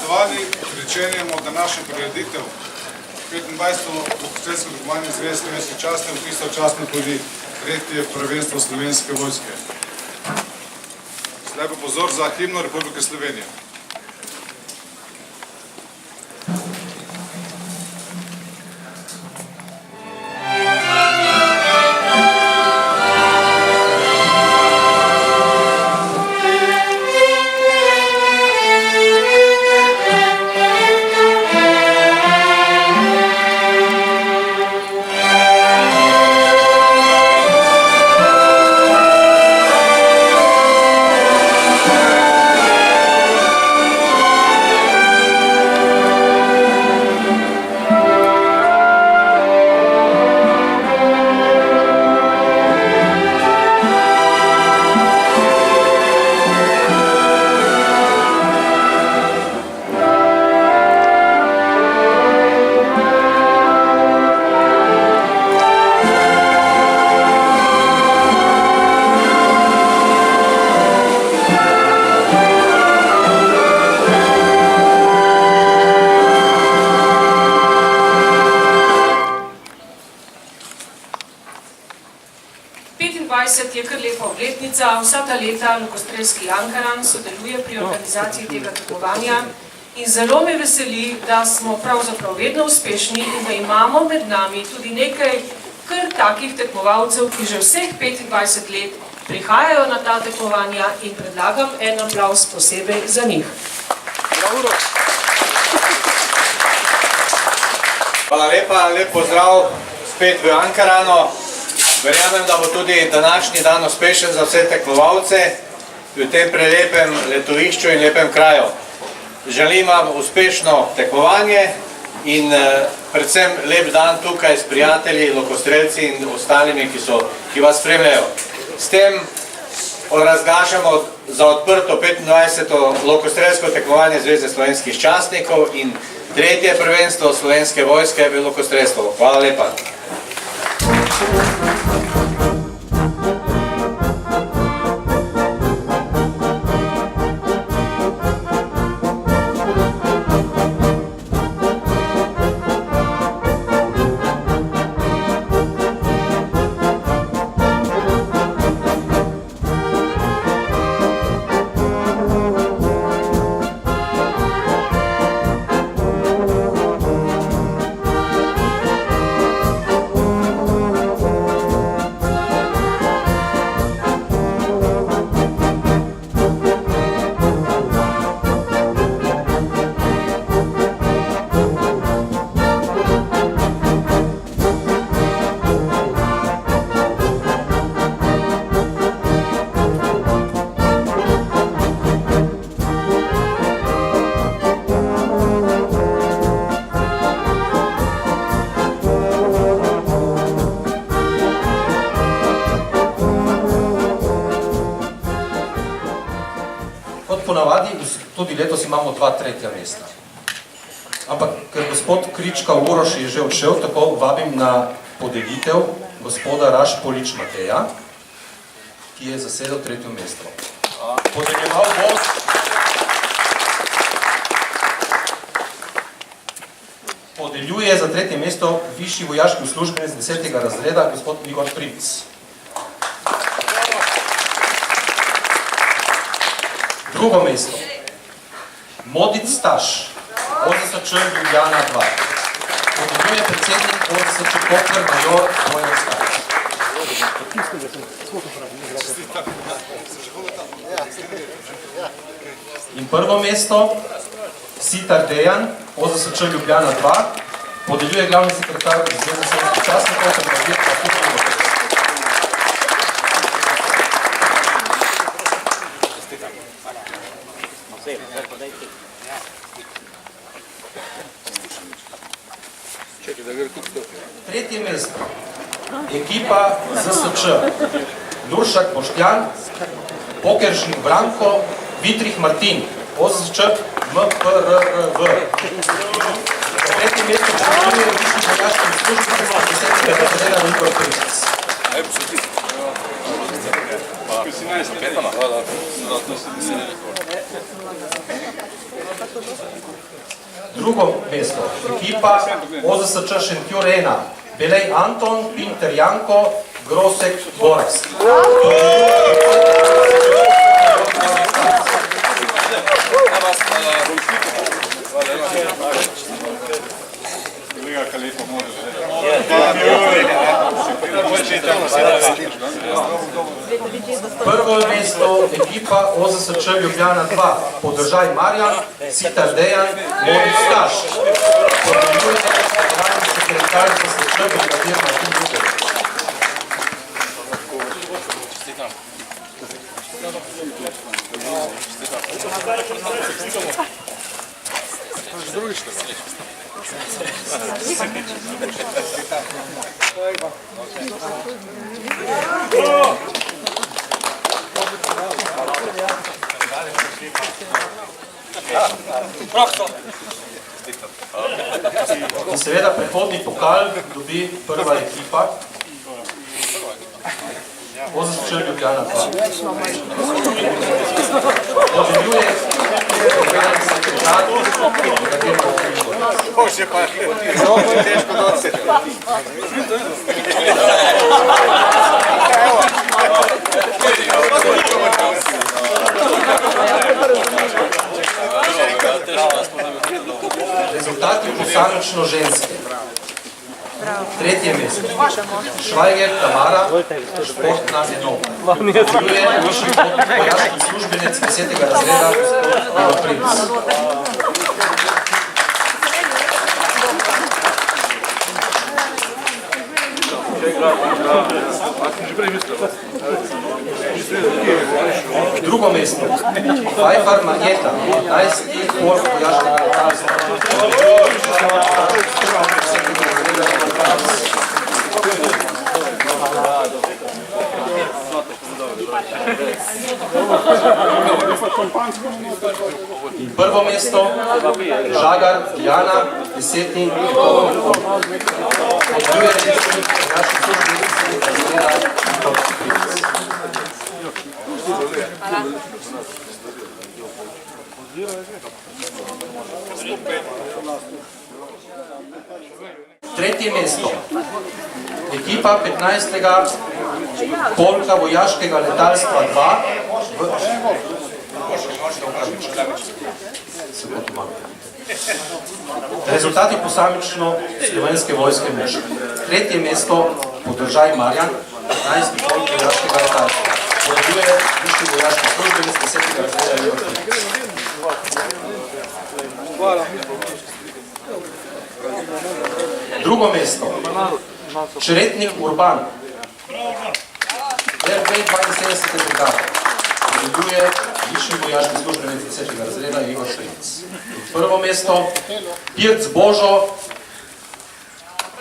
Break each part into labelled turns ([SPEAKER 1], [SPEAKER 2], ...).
[SPEAKER 1] Spoštovani, pričenjamo današnjo prireditev 25. Lokostrelsko tekmovanje Zveze slovenskih častnikov, ki sočasno tudi tretje prvenstvo Slovenske vojske. Zdaj bo pozor za himno Republike Slovenije.
[SPEAKER 2] Je kar lepa obletnica. Vsa ta leta Lokostrelski Ankaran sodeluje pri organizaciji tega tekmovanja in zelo me veseli, da smo pravzaprav vedno uspešni in da imamo med nami tudi nekaj kar takih tekmovalcev, ki že vseh 25 let prihajajo na ta tekmovanja in predlagam en aplavz posebej za njih.
[SPEAKER 3] Hvala lepa, lep pozdrav spet v Ankaranu. Verjamem, da bo tudi današnji dan uspešen za vse tekmovalce v tem prelepem letovišču in lepem kraju. Želim vam uspešno tekmovanje in predvsem lep dan tukaj s prijatelji, lokostrelci in ostalimi, ki vas spremljajo. S tem razglašamo za odprto 25. lokostrelsko tekmovanje Zveze slovenskih častnikov in tretje prvenstvo Slovenske vojske v lokostrelstvu. Hvala lepa.
[SPEAKER 4] Ponavadi, tudi letos imamo 2 tretja mesta. Ampak, ker gospod Krička Uroš je že odšel, tako vabim na podelitev gospoda Rašpolič Mateja, ki je zasedel 3. mesto. Podeljeval bo podeljuje za 3. mesto višji vojaški uslužbenec 10. razreda, gospod Igor Primc. Drugo mesto. Modic Staš, OZSČ Ljubljana 2. Podeljuje predsednik OZSČ Koper, major Bojan Staš. In prvo mesto, Sitar Dejan, OZSČ Ljubljana 2. Podeljuje glavni sekretar Zveze slovenskih častnikov, Margit Papučin. Tretje mesto. Ekipa ZSČ. Luršak Boštjan, Pokeršnik Branko, Vitrih Martin, OZSČ MPRRV. Tretje mesto podeljuje višji vojaški uslužbenec 10. razreda Igor Primc. Drugo mesto, ekipa OZSČ Šentjur 1, Belej Anton, Pinter Janko, Grosek Gorazd. Prvo mesto, ekipa OZSČ Ljubljana 2, Podržaj Marjan, Sitar Dejan, Modrić Staš. Podeljuje generalni sekretar ZSČ brigadir Martin Vuković. In seveda prehodni pokal dobi prva ekipa OZSČ Ljubljana 2. Podeljuje generalni sekretar brigadir Martin Vuković.
[SPEAKER 3] Bože pa, težko doceti.
[SPEAKER 4] Rezultati posamično ženske. Tretje mesto. Švajger Tamara, športna enota. Podeljuje višji vojaški službenec 10. razreda Ivo Primc. Drugo mesto. Fajfar Marjeta, 15. polk vojaškega letalstva. In prvo mesto, Žagar Jana, 10. polk. Podeljuje višji vojaški službenec 10. razreda Ivo Primc. Tretje mesto. Ekipa 15. polka vojaškega letalstva 2 Rezultati posamično Slovenske vojske moške. Tretje mesto, Podržaj Marjan, 15. polk vojaškega letalstva. Podeljuje višji vojaški službenec 10. razreda Ivo Primc. Drugo mesto, Čretnik Urban, RB 72. brigada. Podeljuje višji vojaški službenec 10. razreda Ivo Primc. Prvo mesto, Pirc Božo,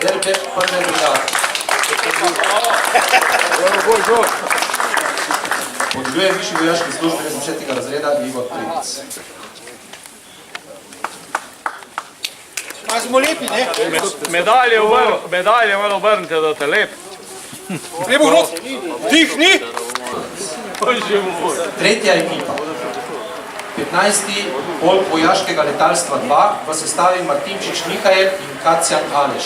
[SPEAKER 4] RB 1. brigada. Podeljuje višji vojaški službenec 10. razreda Ivo Primc.
[SPEAKER 3] Pa smo lepi, ne?
[SPEAKER 5] Medalje malo obrnite, da te lep.
[SPEAKER 3] Lepo grot, dihni!
[SPEAKER 4] Tretja ekipa. 15. polk vojaškega letalstva 2 v sestavi Martinčič Mihael in Kacjan Aleš.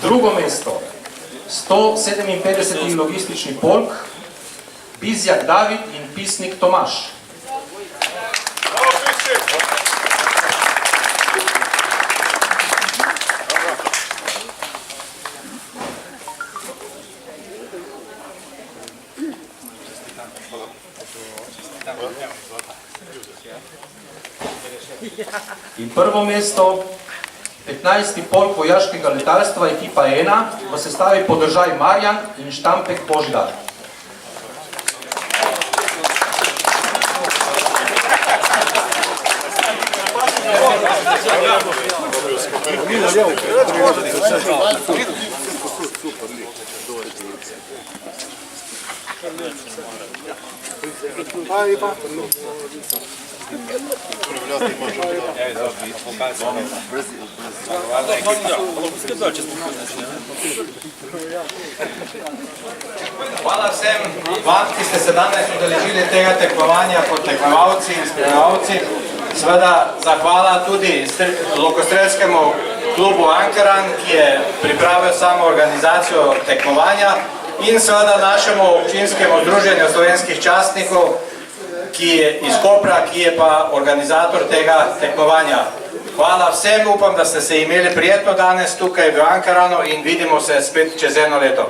[SPEAKER 4] Drugo mesto. 157. logistični polk, Bizjak David in Pisnik Tomaš. In prvo mesto, 15. polk vojaškega letalstva, ekipa 1, v sestavi Podržaj Marjan in Štampek Božidar.
[SPEAKER 3] Hvala vsem vam, ki ste se danes udeležili tega tekmovanja kot tekmovalci in spremljevalci. Seveda zahvala tudi Lokostrelskemu klubu Ankaran, ki je pripravil samo organizacijo tekmovanja, in seveda našemu občinskemu združenju slovenskih častnikov, ki je iz Kopra, ki je pa organizator tega tekmovanja. Hvala vsem, upam, da ste se imeli prijetno danes tukaj v Ankaranu in vidimo se spet čez eno leto.